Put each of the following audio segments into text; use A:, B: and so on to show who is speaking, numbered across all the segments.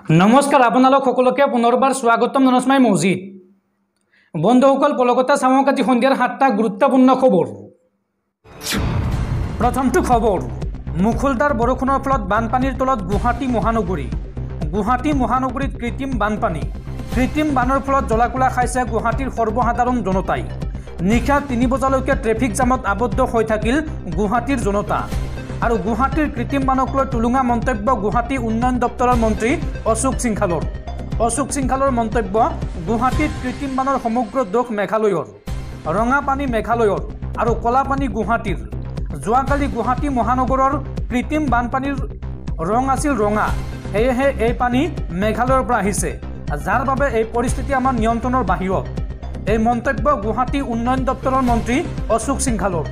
A: नमस्कार आपनालोक सकलोके पुनर्बार स्वागतम ननस्माई मौजिद बंधुসকল पलकता सामक आज सन्धियार 7टा गुरुत्वपूर्ण खबर। प्रथमটো खबर मुखुलदार बरषुणर फलत बानपानीर तलत गुवाहाटी महानगरीत कृत्रिम बानपानी। कृत्रिम बाনৰ फलत जलाकुला खाइছে गुवाहाटीर सर्वसाधारण जनताई। निशा 3 बजाলৈকে ट्रेफिक जामत आबद्ध হৈ থাকিল गुवाहाटीर जनता। और गुवाहाटीर कृत्रिम बानक লৈ टुलुङा मन्तव्य गुवाहाटी उन्नयन दप्तৰৰ मन्त्री अशोक सिंघाলৰ मन्तव्य गुवाहाटीत कृत्रिम बाনৰ समग्र दोष मेघालयर, रঙা पानी मेघालयर और कला पानी गुवाहाटीर। যোৱাকালি गुवाहाटी महानगৰৰ कृत्रिम बानपानीर रং আছিল रঙা, সেয়েহে এই পানী মেঘালয়ৰ পৰা আহিছে, যাৰ বাবে এই পৰিস্থিতি আমাৰ নিয়ন্ত্ৰণৰ বাহিৰত। এই মন্তব্য গুৱাহাটী উন্নয়ন দপ্তৰৰ মন্ত্ৰী অশোক সিংঘালৰ।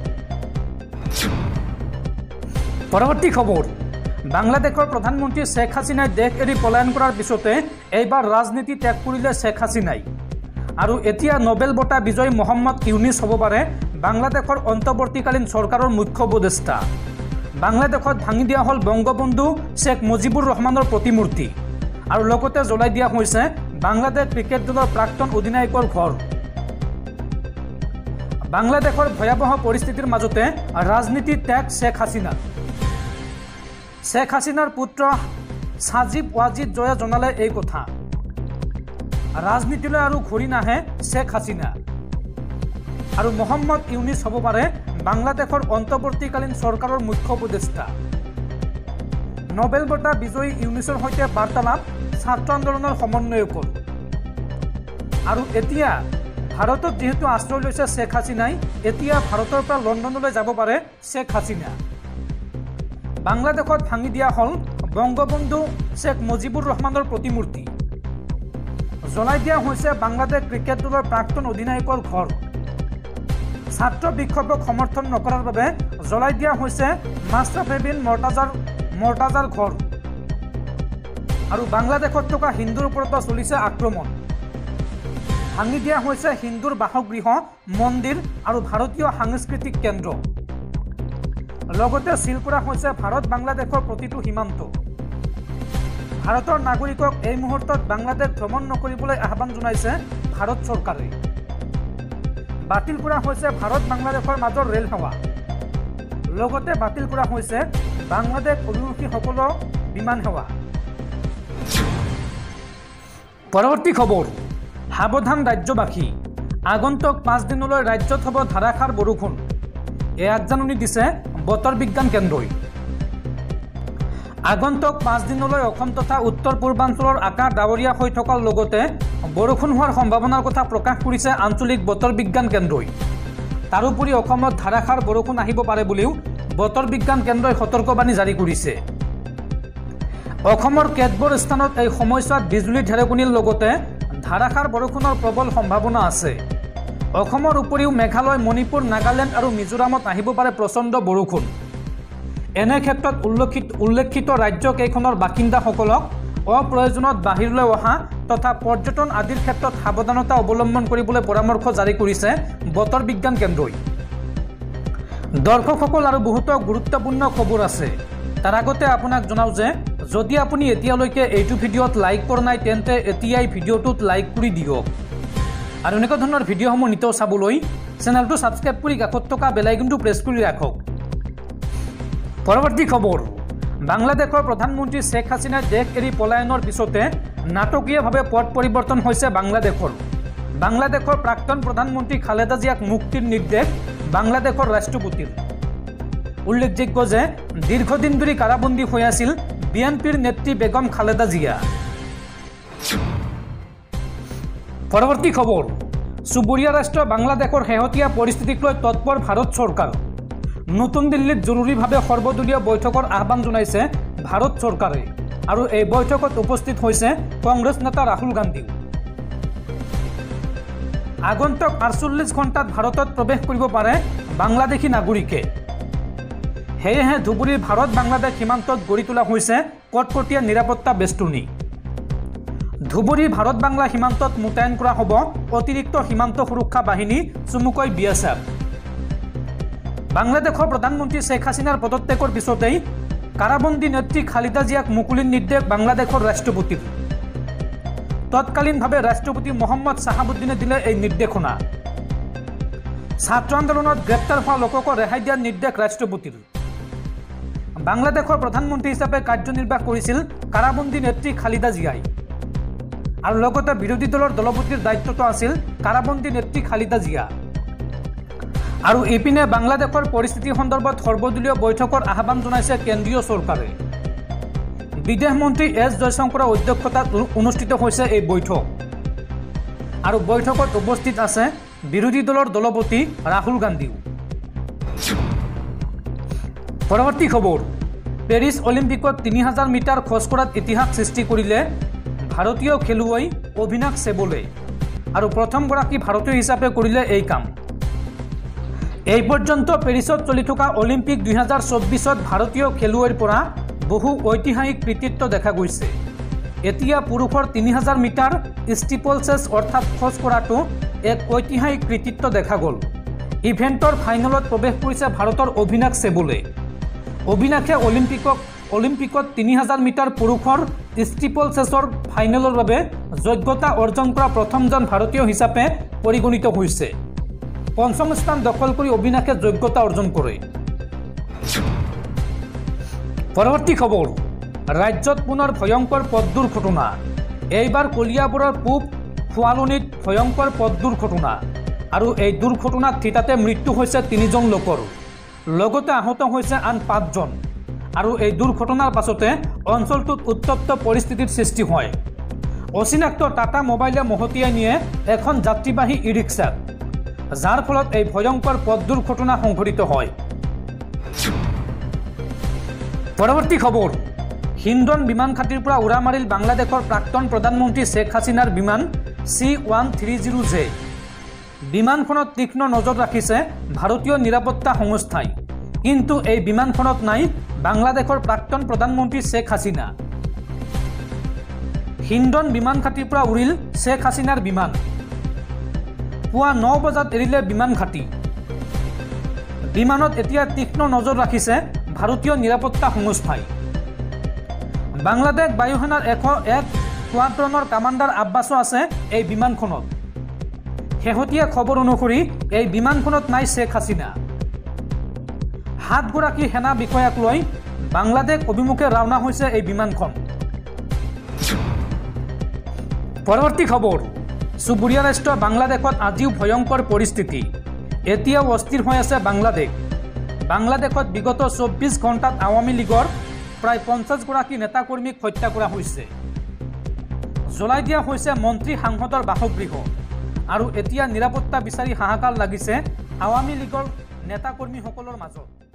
A: পৰৱৰ্তী খবৰ বাংলাদেশৰ প্ৰধানমন্ত্ৰী শেখ হাছিনাই দেশ এৰি পলায়ন কৰাৰ পিছতে এইবাৰ ৰাজনীতি ত্যাগ কৰিলে শেখ হাছিনাই। আৰু এতিয়া নোবেল বঁটা বিজয়ী মোহাম্মদ ইউনিছ হ'ব পাৰে বাংলাদেশৰ অন্তৰ্বৰ্তীকালীন চৰকাৰৰ মুখ্য উপদেষ্টা। বাংলাদেশত ভাঙি দিয়া হ'ল বংগবন্ধু শেখ মুজিবুৰ ৰহমানৰ প্ৰতিমূৰ্তি আৰু লগতে জ্বলাই দিয়া হৈছে বাংলাদেশ ক্ৰিকেট দলৰ প্ৰাক্তন অধিনায়কৰ ঘৰ। বাংলাদেশৰ ভয়াবহ পৰিস্থিতিৰ মাজতে ৰাজনীতি ত্যাগ শেখ হাছিনাৰ পুত্ৰ সাজিব ৱাজিদ জয়ে জনালে এই কথা। ৰাজনীতিলৈ আৰু ঘূৰি নাহে শেখ হাছিনা। আৰু মোহাম্মদ ইউনিছ হ'ব পাৰে বাংলাদেশৰ অন্তৰ্বৰ্তীকালীন চৰকাৰৰ মুখ্য উপদেষ্টা। নোবেল বঁটা বিজয়ী ইউনিছৰ সৈতে বাৰ্তালাপ ছাত্ৰ আন্দোলনৰ সমন্বয়কৰ। আৰু এতিয়া ভাৰতত যেহেতু আশ্ৰয় লৈছে শেখ হাছিনাই, এতিয়া ভাৰতৰ পৰা লণ্ডনলৈ যাব পাৰে শেখ হাছিনা। বাংলাদেশত ভাঙি দিয়া হ'ল বংগবন্ধু শেখ মুজিবুৰ ৰহমানৰ প্ৰতিমূৰ্তি, জ্বলাই দিয়া হৈছে বাংলাদেশ ক্ৰিকেট দলৰ প্ৰাক্তন অধিনায়কৰ ঘৰ। ছাত্ৰ বিক্ষোভক সমৰ্থন নকৰাৰ বাবে জ্বলাই দিয়া হৈছে মাছৰাফি বিন মৰ্টাজাৰ ঘৰ। আৰু বাংলাদেশত থকা হিন্দুৰ ওপৰতো চলিছে আক্ৰমণ। ভাঙি দিয়া হৈছে হিন্দুৰ বাসগৃহ, মন্দিৰ আৰু ভাৰতীয় সাংস্কৃতিক কেন্দ্ৰ। লগতে চিল কৰা হৈছে ভাৰত বাংলাদেশৰ প্ৰতিটো সীমান্ত। ভাৰতৰ নাগৰিকক এই মুহূৰ্তত বাংলাদেশ ভ্ৰমণ নকৰিবলৈ আহ্বান জনাইছে ভাৰত চৰকাৰে। বাতিল কৰা হৈছে ভাৰত বাংলাদেশৰ মাজৰ ৰেল সেৱা। লগতে বাতিল কৰা হৈছে বাংলাদেশ অভিমুখীসকলৰ বিমান সেৱা। পৰৱৰ্তী খবৰ সাৱধান ৰাজ্যবাসী, আগন্তুক 5 দিনলৈ ৰাজ্যত হ'ব ধাৰাসাৰ বৰষুণ। এই আগজাননী দিছে বতৰ বিজ্ঞান কেন্দ্ৰই। আগন্তুক 5 দিনলৈ অসম তথা উত্তৰ পূৰ্বাঞ্চলৰ আকাশ ডাৱৰীয়া হৈ থকাৰ লগতে বৰষুণ হোৱাৰ সম্ভাৱনাৰ কথা প্ৰকাশ কৰিছে আঞ্চলিক বতৰ বিজ্ঞান কেন্দ্ৰই। তাৰোপৰি অসমত ধাৰাসাৰ বৰষুণ আহিব পাৰে বুলিও বতৰ বিজ্ঞান কেন্দ্ৰই সতৰ্কবাণী জাৰি কৰিছে। অসমৰ কেতবোৰ স্থানত এই সময়ছোৱাত বিজুলী ঢেৰেকনিৰ লগতে ধাৰাসাৰ বৰষুণৰ প্ৰবল সম্ভাৱনা আছে। অসমৰ উপৰিও মেঘালয়, মণিপুৰ, নাগালেণ্ড আৰু মিজোৰামত আহিব পাৰে প্ৰচণ্ড বৰষুণ। এনে ক্ষেত্ৰত উল্লেখিত ৰাজ্যকেইখনৰ বাসিন্দাসকলক অপ্ৰয়োজনত বাহিৰলৈ অহা তথা পৰ্যটন আদিৰ ক্ষেত্ৰত সাৱধানতা অৱলম্বন কৰিবলৈ পৰামৰ্শ জাৰি কৰিছে বতৰ বিজ্ঞান কেন্দ্ৰই। দৰ্শকসকল আৰু বহুতো গুৰুত্বপূৰ্ণ খবৰ আছে। তাৰ আগতে আপোনাক জনাওঁ যে যদি আপুনি এতিয়ালৈকে এইটো ভিডিঅ'ত লাইক কৰা নাই তেন্তে এতিয়াই ভিডিঅ'টোত লাইক কৰি দিয়ক। আৰু এনেকুৱা ধৰণৰ ভিডিঅ'সমূহ নিতৌ চাবলৈ চেনেলটো ছাবস্ক্ৰাইব কৰি কাষত থকা বেল আইকনটো প্ৰেছ কৰি ৰাখক। পৰৱৰ্তী খবৰ বাংলাদেশৰ প্ৰধানমন্ত্ৰী শেখ হাছিনাই দেশ এৰি পলায়নৰ পিছতে নাটকীয়ভাৱে পথ পৰিৱৰ্তন হৈছে বাংলাদেশৰ প্ৰাক্তন প্ৰধানমন্ত্ৰী খালেদা জিয়াক মুক্তিৰ নিৰ্দেশ বাংলাদেশৰ ৰাষ্ট্ৰপতিৰ। উল্লেখযোগ্য যে দীৰ্ঘদিন ধৰি কাৰাবন্দী হৈ আছিল বিএনপিৰ নেত্ৰী বেগম খালেদা জিয়া। পৰৱৰ্তী খবৰ চুবুৰীয়া ৰাষ্ট্ৰ বাংলাদেশৰ শেহতীয়া পৰিস্থিতিক লৈ তৎপৰ ভাৰত চৰকাৰ। নতুন দিল্লীত জৰুৰীভাৱে সৰ্বদলীয় বৈঠকৰ আহ্বান জনাইছে ভাৰত চৰকাৰে। আৰু এই বৈঠকত উপস্থিত হৈছে কংগ্ৰেছ নেতা ৰাহুল গান্ধী। আগন্তুক 48 ঘণ্টাত ভাৰতত প্ৰৱেশ কৰিব পাৰে বাংলাদেশী নাগৰিকে। সেয়েহে ধুবুৰীৰ ভাৰত বাংলাদেশ সীমান্তত গঢ়ি তোলা হৈছে কটকটীয়া নিৰাপত্তা বেষ্টনী। ধুবুৰীৰ ভাৰত বাংলা সীমান্তত মোতায়েন কৰা হ'ব অতিৰিক্ত সীমান্ত সুৰক্ষা বাহিনী, চমুকৈ BSF। বাংলাদেশৰ প্ৰধানমন্ত্ৰী শেখ হাছিনাৰ পদত্যাগৰ পিছতেই কাৰাবন্দী নেত্ৰী খালেদা জিয়াক মুকলিৰ নিৰ্দেশ বাংলাদেশৰ ৰাষ্ট্ৰপতিৰ। তৎকালীনভাৱে ৰাষ্ট্ৰপতি মহম্মদ শ্বাহাবুদ্দিনে দিলে এই নিৰ্দেশনা। ছাত্ৰ আন্দোলনত গ্ৰেপ্তাৰ হোৱা লোককো ৰেহাই দিয়াৰ নিৰ্দেশ ৰাষ্ট্ৰপতিৰ। বাংলাদেশৰ প্ৰধানমন্ত্ৰী হিচাপে কাৰ্যনিৰ্বাহ কৰিছিল কাৰাবন্দী নেত্ৰী খালিদা জিয়াই আৰু লগতে বিৰোধী দলৰ দলপতিৰ দায়িত্বটো আছিল কাৰাবন্দী নেত্ৰী খালিদা জিয়া। আৰু ইপিনে বাংলাদেশৰ পৰিস্থিতি সন্দৰ্ভত সৰ্বদলীয় বৈঠকৰ আহ্বান জনাইছে কেন্দ্ৰীয় চৰকাৰে। বিদেশ মন্ত্ৰী এছ জয়শংকৰৰ অধ্যক্ষতাত অনুষ্ঠিত হৈছে এই বৈঠক আৰু বৈঠকত উপস্থিত আছে বিৰোধী দলৰ দলপতি ৰাহুল গান্ধীও। পৰৱৰ্তী খবৰ, পেৰিছ অলিম্পিকত 3000 মিটাৰ খোজ কঢ়াত ইতিহাস সৃষ্টি কৰিলে ভাৰতীয় খেলুৱৈ অভিনাশ চেবলে আৰু প্ৰথমগৰাকী ভাৰতীয় হিচাপে কৰিলে এই কাম। এই পৰ্যন্ত পেৰিছত চলি থকা অলিম্পিক 2024ত ভাৰতীয় খেলুৱৈৰ পৰা বহু ঐতিহাসিক কৃতিত্ব দেখা গৈছে। এতিয়া পুৰুষৰ 3000 মিটাৰ ষ্টিপলচেছ অৰ্থাৎ খোজ কঢ়াটো এক ঐতিহাসিক কৃতিত্ব দেখা গ'ল। ইভেণ্টৰ ফাইনেলত প্ৰৱেশ কৰিছে ভাৰতৰ অভিনাশ চেবলে। অভিনাশে অলিম্পিকত 3000 মিটাৰ পুৰুষৰ ষ্টিপলচেছৰ ফাইনেলৰ বাবে যোগ্যতা অৰ্জন কৰা প্ৰথমজন ভাৰতীয় হিচাপে পৰিগণিত হৈছে। পঞ্চম স্থান দখল কৰি অভিনাশে যোগ্যতা অৰ্জন কৰে। পৰৱৰ্তী খবৰ, ৰাজ্যত পুনৰ ভয়ংকৰ পথ দুৰ্ঘটনা। এইবাৰ কলিয়াবৰৰ পূব খোৱালনিত ভয়ংকৰ পথ দুৰ্ঘটনা আৰু এই দুৰ্ঘটনাত থিতাতে মৃত্যু হৈছে 3জন লোকৰ, লগতে আহত হৈছে আন 5জন আৰু এই দুৰ্ঘটনাৰ পাছতে অঞ্চলটোত উত্তপ্ত পৰিস্থিতিৰ সৃষ্টি হয়। অচিনাক্ত টাটা মোবাইলে মহতিয়াই নিয়ে এখন যাত্ৰীবাহী ই ৰিক্সাত, যাৰ ফলত এই ভয়ংকৰ পথ দুৰ্ঘটনা সংঘটিত হয়। পৰৱৰ্তী খবৰ, হিন্দন বিমান ঘাটিৰ পৰা উৰা মাৰিল বাংলাদেশৰ প্ৰাক্তন প্ৰধানমন্ত্ৰী শ্বেখ হাছিনাৰ বিমান C-130J। বিমানখনত তীক্ষ্ণ নজৰ ৰাখিছে ভাৰতীয় নিৰাপত্তা সংস্থাই, কিন্তু এই বিমানখনত নাই বাংলাদেশৰ প্ৰাক্তন প্ৰধানমন্ত্ৰী শ্বেখ হাছিনা। হিন্দন বিমান ঘাটিৰ পৰা উৰিল শ্বেখ হাছিনাৰ বিমান। পুৱা 9 বজাত এৰিলে বিমান ঘাটি। বিমানত এতিয়া তীক্ষ্ণ নজৰ ৰাখিছে ভাৰতীয় নিৰাপত্তা সংস্থাই। বাংলাদেশ বায়ুসেনাৰ 101 স্কোৱাড্ৰণৰ কামাণ্ডাৰ আব্বাছো আছে এই বিমানখনত। শেহতীয়া খবৰ অনুসৰি এই বিমানখনত নাই শ্বেখ হাছিনা। 7গৰাকী সেনা বিষয়াক লৈ বাংলাদেশ অভিমুখে ৰাওনা হৈছে এই বিমানখন। পৰৱৰ্তী খবৰ, চুবুৰীয়া ৰাষ্ট্ৰ বাংলাদেশত আজিও ভয়ংকৰ পৰিস্থিতি। এতিয়াও অস্থিৰ হৈ আছে বাংলাদেশ। বাংলাদেশত বিগত 24 ঘণ্টাত আৱামী লীগৰ প্ৰায় 50গৰাকী নেতাকৰ্মীক হত্যা কৰা হৈছে। জ্বলাই দিয়া হৈছে মন্ত্ৰী সাংসদৰ বাসগৃহ আৰু এতিয়া নিৰাপত্তা বিচাৰি হাহাকাৰ লাগিছে আৱামী লীগৰ নেতাকৰ্মীসকলৰ মাজত।